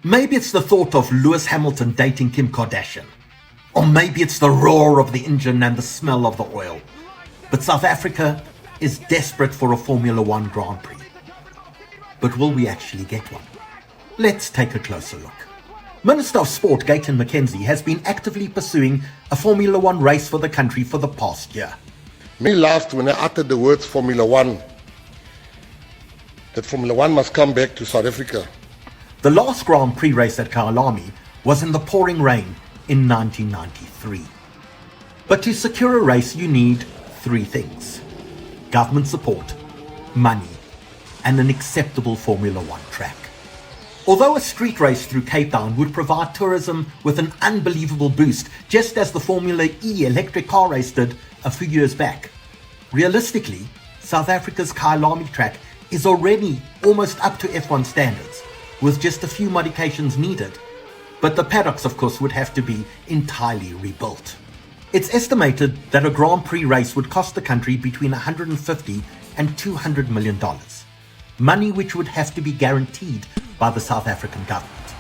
Maybe it's the thought of Lewis Hamilton dating Kim Kardashian. Or maybe it's the roar of the engine and the smell of the oil. But South Africa is desperate for a Formula One Grand Prix. But will we actually get one? Let's take a closer look. Minister of Sport Gayton McKenzie has been actively pursuing a Formula One race for the country for the past year. Many laughed when I uttered the words Formula One, that Formula One must come back to South Africa. The last Grand Prix race at Kyalami was in the pouring rain in 1993. But to secure a race, you need three things: government support, money, and an acceptable Formula One track. Although a street race through CapeTown would provide tourism with an unbelievable boost, just as the Formula E electric car race did a few years back, realistically, South Africa's Kyalami track is already almost up to F1 standards, with just a few modifications needed. But the paddocks, of course, would have to be entirely rebuilt. It's estimated that a Grand Prix race would cost the country between $150 and $200 million. Money which would have to be guaranteed by the South African government.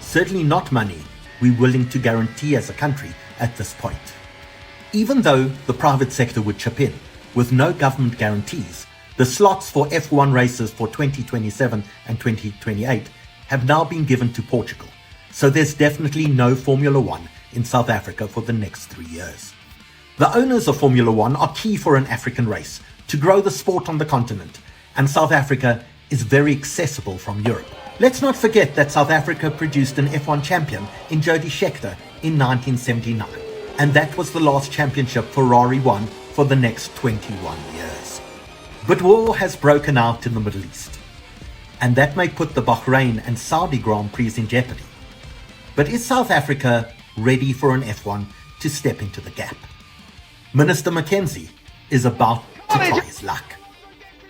Certainly not money we're willing to guarantee as a country at this point. Even though the private sector would chip in, with no government guarantees, the slots for F1 races for 2027 and 2028 have now been given to Portugal, so there's definitely no Formula One in South Africa for the next 3 years. The owners of Formula One are key for an African race to grow the sport on the continent, and South Africa is very accessible from Europe. Let's not forget that South Africa produced an F1 champion in Jody Scheckter in 1979, and that was the last championship Ferrari won for the next 21 years. But war has broken out in the Middle East, and that may put the Bahrain and Saudi Grand Prix in jeopardy. But is South Africa ready for an F1 to step into the gap? Minister McKenzie is about to try his luck.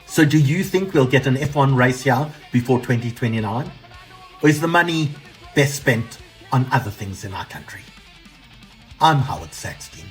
So do you think we'll get an F1 race here before 2029? Or is the money best spent on other things in our country? I'm Howard Saxton.